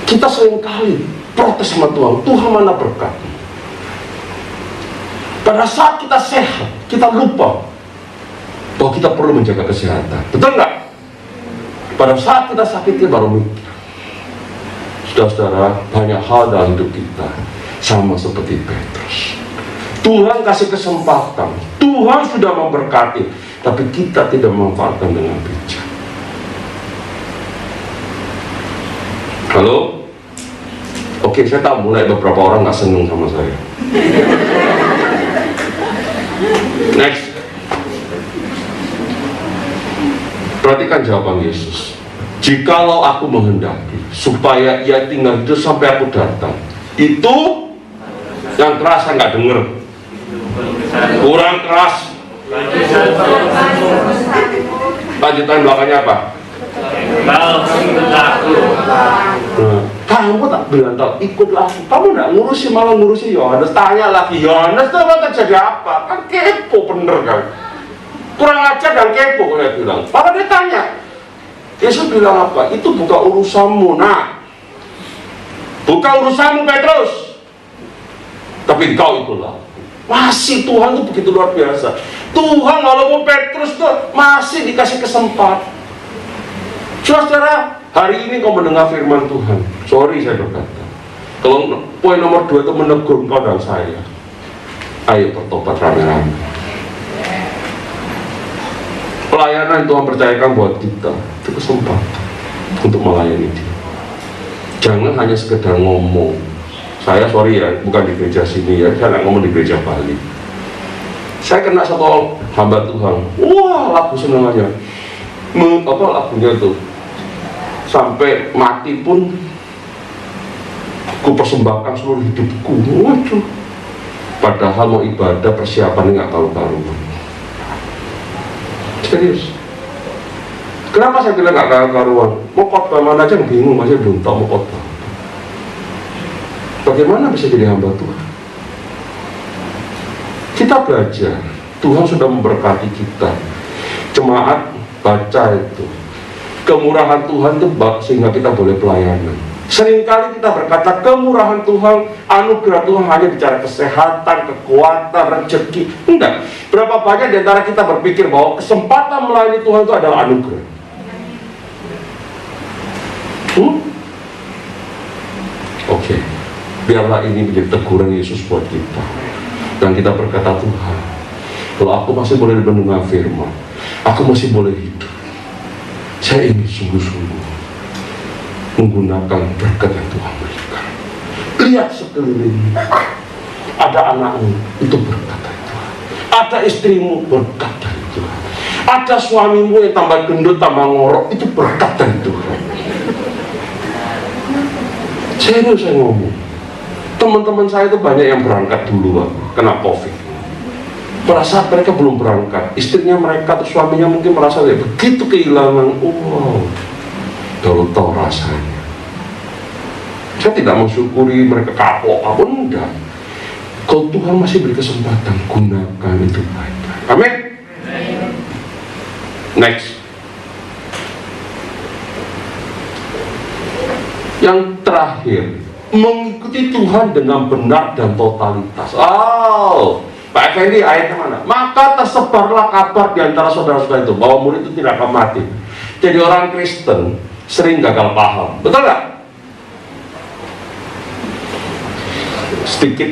Kita seringkali protes sama Tuhan. Tuhan mana berkat? Pada saat kita sehat, kita lupa bahwa kita perlu menjaga kesehatan. Betul nggak? Pada saat kita sakit, kita baru mikir. Saudara-saudara, banyak hal dalam hidup kita sama seperti Petrus. Tuhan kasih kesempatan, Tuhan sudah memberkati, tapi kita tidak memanfaatkan dengan bijak. Halo? Oke, saya tahu mulai beberapa orang nggak seneng sama saya. Next. Perhatikan jawaban Yesus. Jikalau aku menghendaki supaya ia tinggal hidup sampai aku datang, itu yang keras saya nggak dengar. Kurang keras. Lanjutan belakangnya apa? Kamu tak bilang tau, ikutlah. Kamu nggak ngurusi, malah ngurusi Yohanes. Tanya lagi, Yohanes itu apa terjadi apa? Kan kepo bener kan? Kurang ajar dan kepo, saya bilang. Padahal dia tanya, Yesus bilang apa? Itu bukan urusanmu. Nah, bukan urusanmu Petrus, tapi kau itulah. Masih Tuhan itu begitu luar biasa. Tuhan walaupun Petrus tuh masih dikasih kesempatan. Saudara, hari ini kau mendengar firman Tuhan. Sorry saya berkata, kalau poin nomor 2 itu menegur kau dan saya, ayo bertobat rame-rame. Pelayanan yang Tuhan percayakan buat kita itu kesempatan untuk melayani Dia. Jangan hanya sekedar ngomong. Saya sorry ya, bukan di gereja sini ya, saya nggak ngomong di gereja Bali. Saya kena satu hamba Tuhan, wah lagu seneng aja, apa lagunya itu, sampai mati pun ku persembahkan seluruh hidupku. Waduh, padahal mau ibadah persiapannya nggak karu-karuan. Serius. Kenapa saya bilang nggak karu-karuan? Mau khotbah mana aja bingung, masih belum tahu mau khotbah. Bagaimana bisa jadi hamba Tuhan? Kita belajar, Tuhan sudah memberkati kita. Jemaat baca itu, kemurahan Tuhan itu sehingga kita boleh pelayanan. Seringkali kita berkata kemurahan Tuhan, anugerah Tuhan hanya bicara kesehatan, kekuatan, rezeki. Enggak. Berapa banyak di antara kita berpikir bahwa kesempatan melayani Tuhan itu adalah anugerah. Oke. Biarlah ini menjadi teguran Yesus buat kita. Dan kita berkata, Tuhan, kalau aku masih boleh mendengar firman, aku masih boleh hidup, saya ingin sungguh-sungguh menggunakan berkat yang Tuhan berikan. Lihat sekeliling, ada anakmu, itu berkat dari Tuhan. Ada istrimu, berkat dari Tuhan. Ada suamimu yang tambah gendut, tambah ngorok, itu berkat dari Tuhan. Serius saya ngomong. Teman-teman saya itu banyak yang berangkat dulu kena COVID. Pada saat mereka belum berangkat, istrinya mereka atau suaminya mungkin merasa begitu kehilangan. Wow, baru tahu rasanya. Saya tidak mensyukuri mereka kapok apapun, enggak. Kalau Tuhan masih beri kesempatan, gunakan itu baik-baik. Amin. Next. Yang terakhir, mengikuti Tuhan dengan benar dan totalitas. Pak Effendi, ayatnya mana? Maka tersebarlah kabar di antara saudara-saudara itu bahwa murid itu tidak akan mati. Jadi orang Kristen sering gagal paham, betul nggak? Sedikit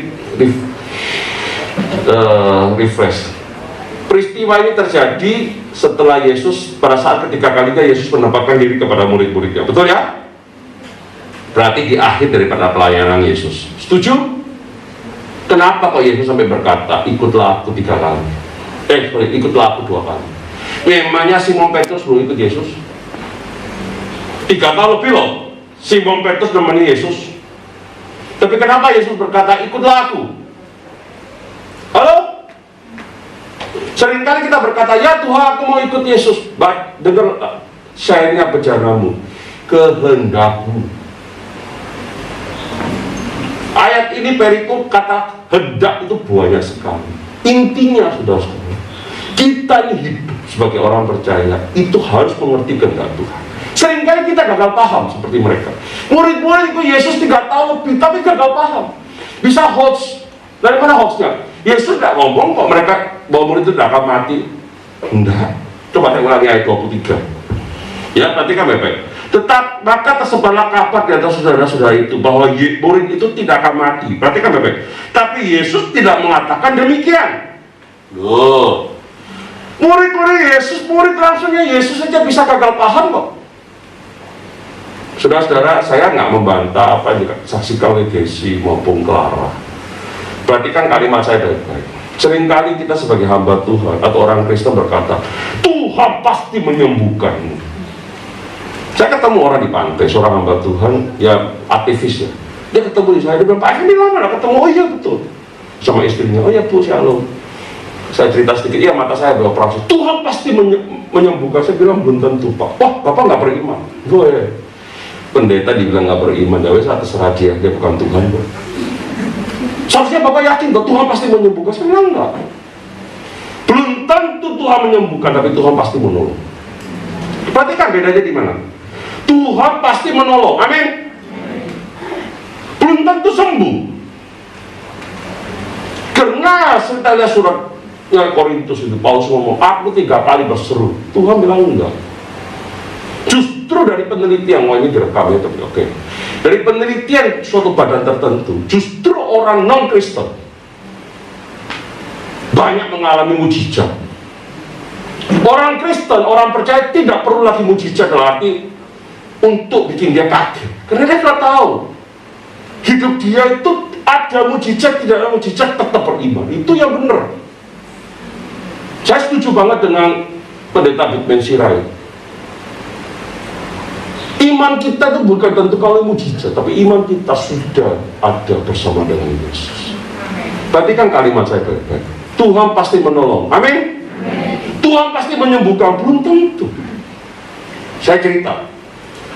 refresh. Peristiwa ini terjadi setelah Yesus, pada saat ketiga kalinya Yesus menampakkan diri kepada murid-muridnya, betul ya? Berarti di akhir daripada pelayanan Yesus. Setuju? Kenapa kok Yesus sampai berkata, ikutlah aku 3 kali? Ikutlah aku 2 kali. Memangnya Simon Petrus belum ikut Yesus? 3 tahun lebih loh Simon Petrus nemeni Yesus. Tapi kenapa Yesus berkata, ikutlah aku? Halo? Seringkali kita berkata, ya Tuhan aku mau ikut Yesus. Baik, dengar syairnya bejanamu, kehendakmu. Ayat ini perikop kata hendak itu banyak sekali. Intinya saudara-saudara, kita ini hidup sebagai orang percaya itu harus mengerti kehendak Tuhan. Seringkali kita gagal paham seperti mereka. Murid-murid itu Yesus 3 tahun lebih tapi gagal paham. Bisa hoax. Dari mana hoaxnya? Yesus tidak ngomong kok mereka bahwa murid itu tidak akan mati. Enggak. Coba saya ulangi ayat 23. Ya, perhatikan baik-baik. Tetap maka tersebarlah kabar di antara saudara-saudara itu bahwa murid itu tidak akan mati. Perhatikan baik-baik. Tapi Yesus tidak mengatakan demikian. Loh, murid-murid Yesus, murid langsungnya Yesus saja bisa gagal paham kok. Saudara-saudara, saya nggak membantah apa yang disaksikan oleh Desi maupun Clara. Perhatikan kalimat saya baik-baik. Seringkali kita sebagai hamba Tuhan atau orang Kristen berkata, Tuhan pasti menyembuhkanmu. Saya ketemu orang di pantai, seorang hamba Tuhan, ya aktivis ya. Dia ketemu di saya, dia bilang, Pak ini lama gak ketemu? Oh iya betul. Sama istrinya, oh iya Bu, shalom. Saya cerita sedikit, iya mata saya beroperasi. Tuhan pasti menyembuhkan. Saya bilang, belum tentu Pak. Wah, Bapak gak beriman. Oh iya. Pendeta dibilang gak beriman, ya wes terserah dia bukan Tuhan. Bro. Seharusnya Bapak yakin bahwa Tuhan pasti menyembuhkan. Saya bilang enggak. Belum tentu Tuhan menyembuhkan, tapi Tuhan pasti menolong. Perhatikan bedanya di mana? Tuhan pasti menolong, amin. Belum tentu sembuh. Karena setelah suratnya Korintus itu Paulus ngomong, aku 3 kali berseru. Tuhan bilang enggak. Justru dari penelitian, ini direkam ya, tapi oke. Dari penelitian suatu badan tertentu, justru orang non Kristen banyak mengalami mujizat. Orang Kristen, orang percaya tidak perlu lagi mujizat dalam arti untuk bikin dia kaget, karena dia sudah tahu hidup dia itu ada mujizat, tidak ada mujizat, tetap beriman. Itu yang benar. Saya setuju banget dengan pendeta Bigman Sirai. Iman kita itu bukan tentu kalau mujizat, tapi iman kita sudah ada bersama dengan Yesus. Perhatikan kalimat saya baik-baik. Tuhan pasti menolong, amin. Tuhan pasti menyembuhkan, belum tentu. Saya cerita,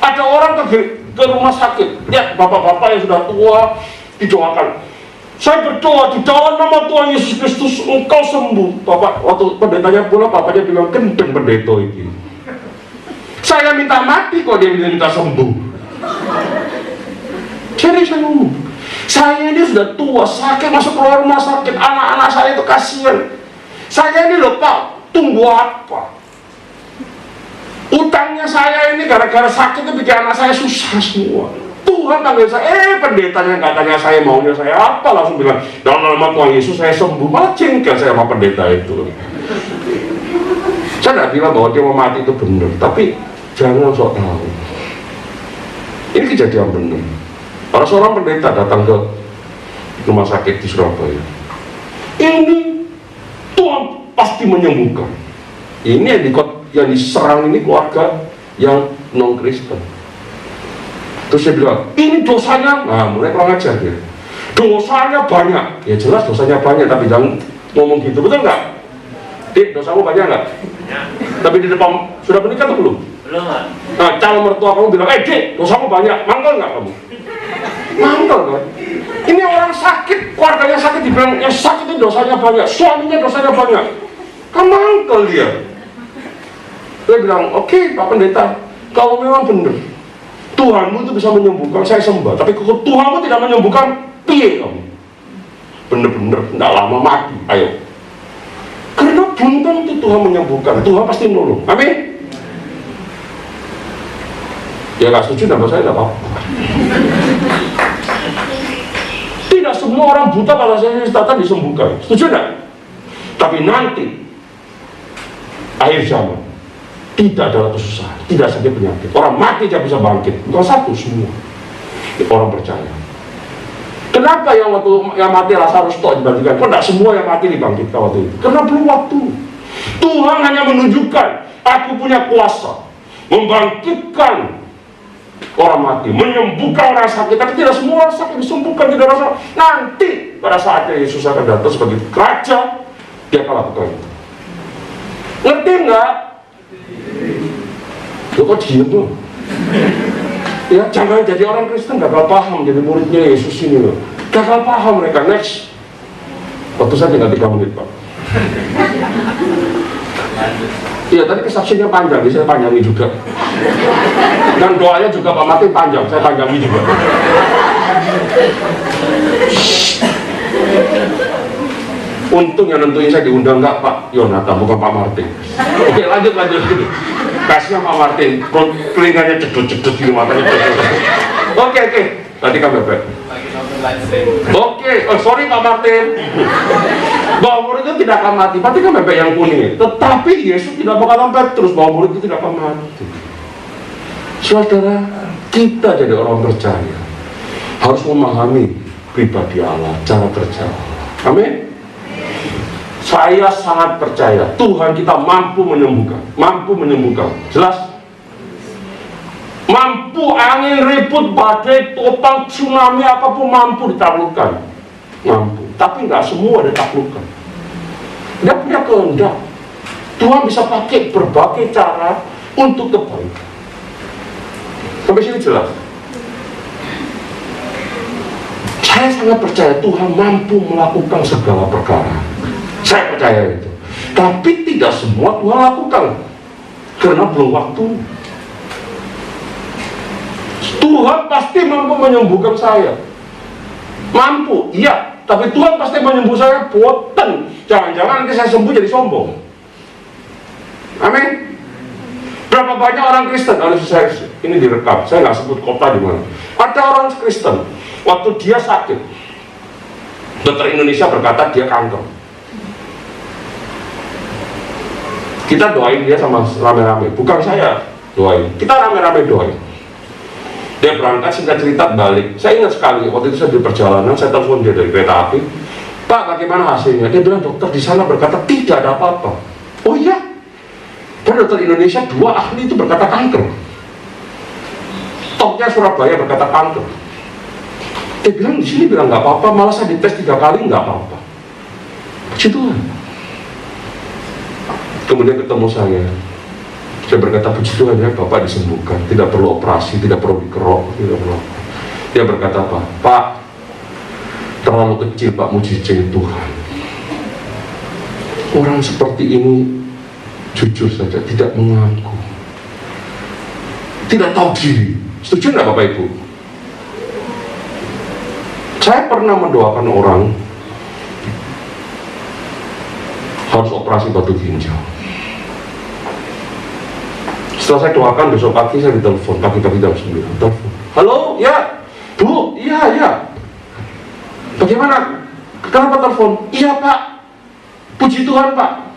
ada orang ke rumah sakit, ya bapak-bapak yang sudah tua, didoakan. Saya berdoa di dalam nama Tuhan Yesus Kristus, engkau sembuh. Bapak, waktu pendetanya pulang, bapaknya bilang, gendeng pendeta ini. Saya minta mati kok dia minta sembuh. Jadi saya ngomong, saya ini sudah tua, sakit, masuk keluar rumah sakit, anak-anak saya itu kasihan. Saya ini loh Pak, tunggu apa? Utangnya saya ini gara-gara sakit itu bikin anak saya susah semua. Tuhan panggil saya, pendetanya katanya saya maunya saya apa, langsung bilang dalam nama Tuhan Yesus saya sembuh. Malah jengkel saya sama pendeta itu. Saya tidak bilang bahwa dia mau mati itu benar, tapi jangan sok tahu. Ini kejadian benar. Para seorang pendeta datang ke rumah sakit di Surabaya. Ini Tuhan pasti menyembuhkan. Ini yang diserang ini keluarga yang non Kristen. Terus saya bilang, ini dosanya, nah mulai kurang ajar dia. Dosanya banyak, ya jelas dosanya banyak, tapi jangan ngomong gitu, betul nggak? Dik, dosamu banyak nggak? Ya. Tapi di depan sudah menikah atau belum? Belum. Nah, calon mertua kamu bilang, Dik, dosamu banyak, mangkal nggak kamu? Mantel kan? Ini orang sakit, keluarganya sakit, dibilang yang sakit itu dosanya banyak, suaminya dosanya banyak. Kan mantel dia. Dia bilang, oke Pak Pendeta, kalau memang benar Tuhanmu itu bisa menyembuhkan, saya sembah. Tapi kalau Tuhanmu tidak menyembuhkan, piye kamu? Bener-bener, tidak lama mati, ayo. Karena belum tentu Tuhan menyembuhkan, Tuhan pasti menolong. Amin. Ya nggak setuju, nama saya tidak apa-apa. Tidak semua orang buta kalau saya datang disembuhkan, setuju tidak? Tapi nanti akhir zaman tidak ada kesusahan, tidak sakit penyakit, orang mati tidak bisa bangkit. Bukan satu, semua orang percaya. Kenapa yang mati Lazarus tok dibangkitkan? Kok tidak semua yang mati dibangkitkan waktu itu? Karena belum waktu. Tuhan hanya menunjukkan, aku punya kuasa membangkitkan orang mati, menyembuhkan orang sakit, tapi tidak semua orang sakit disembuhkan, tidak rasa. Nanti pada saatnya Yesus akan datang sebagai raja, dia akan lakukan itu. Ngerti nggak? Lo kok diem tuh? Ya, jangan jadi orang Kristen gagal paham jadi muridnya Yesus ini loh. Gagal paham mereka. Next. Waktu saya tinggal 3 menit Pak. Iya, tadi kesaksiannya panjang, jadi saya panjangi juga. Dan doanya juga Pak Martin panjang, saya panjangi juga. Untung yang nentuin saya diundang nggak Pak Yonatan, bukan Pak Martin. Oke, lanjut. Kasihnya Pak Martin, telinganya cedut-cedut di matanya cedut. Oke, tadi kan bebek. Oke, sorry Pak Martin. Bahwa murid itu tidak akan mati, berarti kan bebek yang kuning. Tetapi Yesus tidak mengatakan Petrus bahwa murid itu tidak akan mati. Saudara, kita jadi orang percaya harus memahami pribadi Allah, cara kerja Allah. Amin. Saya sangat percaya Tuhan kita mampu menyembuhkan, jelas. Mampu, angin, ribut, badai, topang, tsunami, apapun mampu ditaklukkan. Mampu, tapi nggak semua ditaklukkan. Dia punya kehendak. Tuhan bisa pakai berbagai cara untuk kebaikan. Sampai sini jelas. Saya sangat percaya Tuhan mampu melakukan segala perkara. Saya percaya itu. Tapi tidak semua Tuhan lakukan, karena belum waktu. Tuhan pasti mampu menyembuhkan saya. Mampu, iya. Tapi Tuhan pasti menyembuhkan saya, boten. Jangan-jangan nanti saya sembuh jadi sombong. Amin. Berapa banyak orang Kristen, saya ini direkam, saya nggak sebut kota di mana. Ada orang Kristen, waktu dia sakit, dokter Indonesia berkata dia kanker. Kita doain dia sama rame-rame, bukan saya doain, kita rame-rame doain. Dia berangkat, singkat cerita balik. Saya ingat sekali, waktu itu saya di perjalanan, saya telepon dia dari kereta api. Pak, bagaimana hasilnya? Dia bilang, dokter di sana berkata tidak ada apa-apa. Oh iya? Dan dokter Indonesia 2 ahli itu berkata kanker. Topnya Surabaya berkata kanker. Dia bilang di sini bilang nggak apa-apa, malah saya dites 3 kali nggak apa-apa. Puji Tuhan. Kemudian ketemu saya berkata puji Tuhan ya Bapak disembuhkan, tidak perlu operasi, tidak perlu dikerok, tidak perlu. Dia berkata apa? Pak, terlalu kecil Pak mujizat Tuhan. Orang seperti ini jujur saja tidak mengaku, tidak tahu diri. Setuju nggak Bapak Ibu? Saya pernah mendoakan orang harus operasi batu ginjal. Setelah saya doakan, besok pagi saya ditelepon, pagi-pagi jam 9, telepon. Halo, ya, Bu, iya. Bagaimana? Kenapa telepon? Iya Pak, puji Tuhan Pak.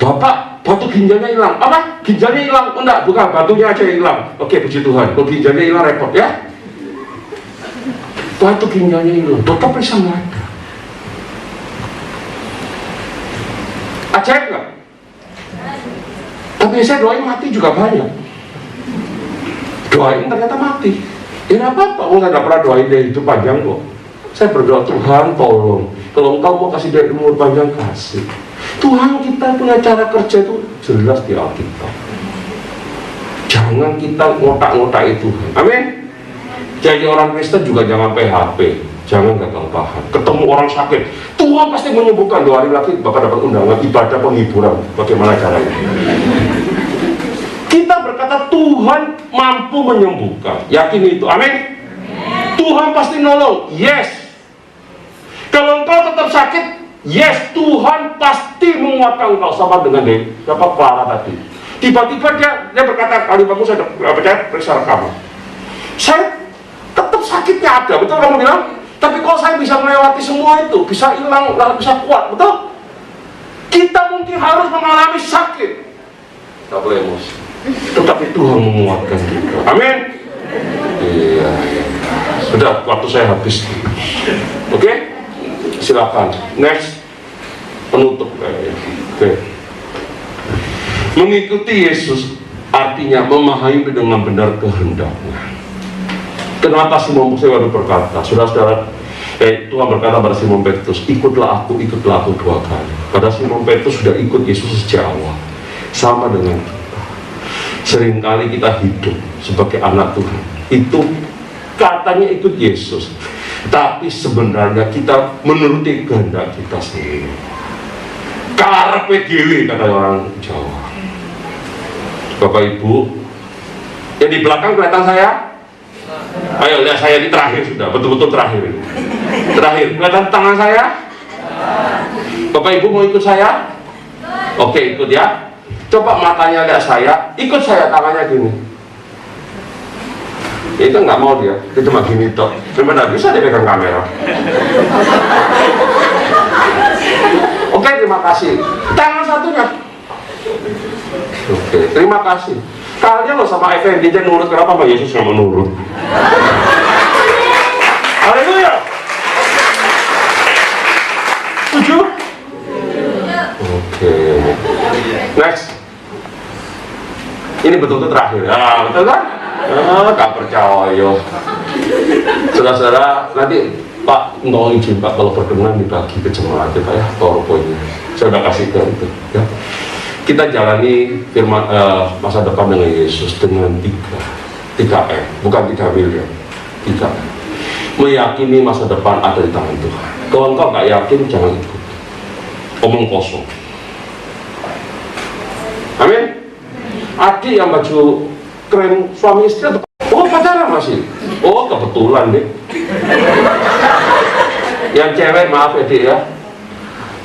Bapak, batu ginjalnya hilang. Apa? Ginjalnya hilang? Enggak, bukan, batunya aja hilang. Oke, puji Tuhan. Kalau ginjalnya hilang repot ya. Batu ginjalnya hilang, dokter periksa nggak ada. Ajaib nggak? Tapi saya doain mati juga banyak. Doain ternyata mati. Ya nggak apa-apa, saya nggak pernah doain dia hidup panjang kok. Saya berdoa, Tuhan tolong, kalau Engkau mau kasih dia umur panjang, kasih. Tuhan kita punya cara kerja itu jelas di Alkitab. Jangan kita ngotak-ngotak itu. Amin. Jadi orang Kristen juga jangan PHP, jangan gagal paham. Ketemu orang sakit, Tuhan pasti menyembuhkan. 2 hari lagi Bapak dapat undangan ibadah penghiburan. Bagaimana caranya? Kita berkata Tuhan mampu menyembuhkan. Yakin itu, amin. Tuhan pasti nolong, yes. Kalau engkau tetap sakit, yes, Tuhan pasti menguatkan engkau. Sama dengan Bapak Clara tadi. Tiba-tiba dia berkata, kali kamu saya periksa rekaman. Saya tetap sakitnya ada, betul kamu bilang? Tapi kalau saya bisa melewati semua itu, bisa hilang, lalu bisa kuat, betul? Kita mungkin harus mengalami sakit. Tidak boleh emosi. Tetapi Tuhan menguatkan kita. Amin. Iya. Sudah, waktu saya habis. Oke? Silakan. Next. Penutup. Oke. Mengikuti Yesus artinya memahami dengan benar kehendaknya. Kenapa Simon Petrus berkata, saudara-saudara, Tuhan berkata pada Simon Petrus, ikutlah aku 2 kali. Pada Simon Petrus sudah ikut Yesus sejak awal. Sama dengan kita. Seringkali kita hidup sebagai anak Tuhan. Itu katanya ikut Yesus. Tapi sebenarnya kita menuruti kehendak kita sendiri. Karepe dhewe kata orang Jawa. Bapak Ibu, yang di belakang kelihatan saya? Ayo lihat saya di terakhir sudah, betul-betul terakhir. Terakhir, kelihatan tangan saya? Bapak Ibu mau ikut saya? Oke, ikut ya. Coba matanya lihat saya, ikut saya tangannya gini. Itu nggak mau dia cuma gini toh. Sebenarnya bisa dia pegang kamera. Oke, terima kasih. Tangan satunya. Oke, terima kasih. Kalian loh sama Effendi aja nurut, kenapa Pak Yesus nggak menurut? Haleluya. Setuju? Oke. Next. Ini betul-betul terakhir. Ah, betul kan? Gak percaya. Saudara-saudara, nanti Pak mau izin Pak kalau berkenan dibagi ke jemaat ya Pak ya, PowerPoint-nya. Saya udah kasih ke itu. Ya. Kita jalani firman masa depan dengan Yesus dengan 3M, bukan 3 miliar, 3M. Meyakini masa depan ada di tangan Tuhan. Kalau engkau nggak yakin, jangan ikut. Omong kosong. Amin. Adik yang baju krem suami istri atau pacaran masih? Oh kebetulan deh. Yang cewek maaf ya Dik ya.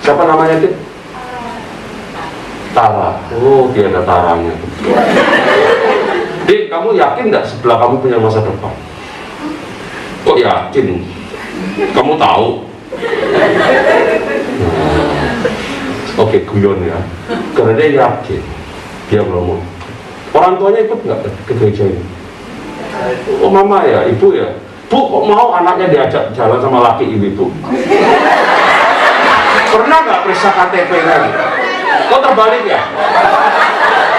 Siapa namanya Dik? Tara. Oh dia ada taranya. Dik, kamu yakin nggak sebelah kamu punya masa depan? Kok yakin? Kamu tahu? Oke, guyon ya. Karena dia yakin. Dia ngomong. Orang tuanya ikut nggak ke gereja ini? Oh mama ya, ibu ya. Bu, kok mau anaknya diajak jalan sama laki ibu? Pernah nggak periksa KTP kan? Kok terbalik ya?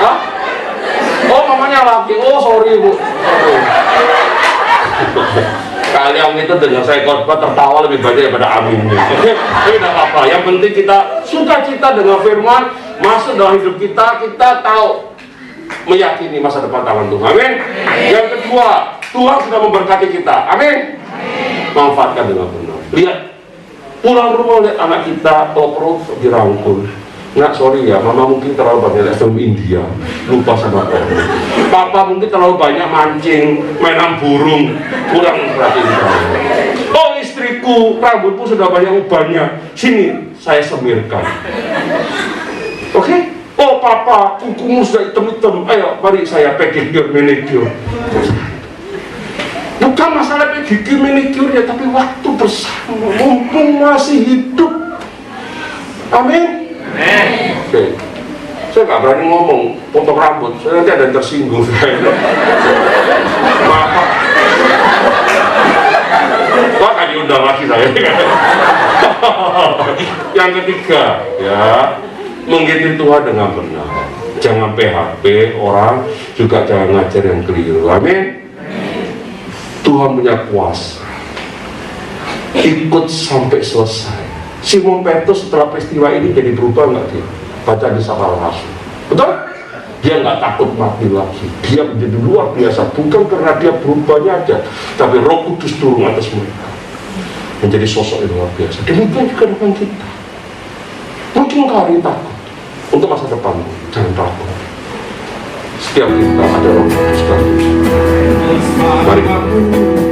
Hah? Oh mamanya laki. Oh sorry bu. Kalian itu dengan saya khotbah tertawa lebih banyak daripada aminnya. Oke, tapi tidak apa-apa. Yang penting kita sukacita dengan firman masuk dalam hidup kita. Kita tahu meyakini masa depan tangan Tuhan. Amin. Yang kedua, Tuhan sudah memberkati kita. Amin. Manfaatkan dengan benar. Lihat pulang rumah lihat anak kita perut dirangkul. Nggak, sorry ya, mama mungkin terlalu banyak lihat film India, lupa sama orang. Papa mungkin terlalu banyak mancing, mainan burung, kurang perhatiin kamu. Oh istriku, rambutku sudah banyak ubannya, sini saya semirkan. Oke? Oh papa, kukumu sudah hitam-hitam, ayo mari saya pedicure, manicure. Bukan masalah pedicure, manicure ya, tapi waktu bersama, mumpung masih hidup. Amin. Oke, saya nggak berani ngomong potong rambut, saya nanti ada yang tersinggung. Maaf, Wah, kan diundang lagi saya. Yang ketiga, ya, mengikuti Tuhan dengan benar. Jangan PHP orang, juga jangan ngajar yang keliru. Amin. Tuhan punya kuasa. Ikut sampai selesai. Simon Petrus setelah peristiwa ini jadi berubah nggak dia? Baca di Salah Rasul. Betul? Dia nggak takut mati lagi. Dia menjadi luar biasa, bukan karena dia berubahnya aja, tapi Roh Kudus turun atas mereka, menjadi sosok yang luar biasa. Demikian juga dengan kita. Mungkin kau hari takut untuk masa depanmu, jangan takut. Setiap kita ada Roh Kudus dalam diri. Mari.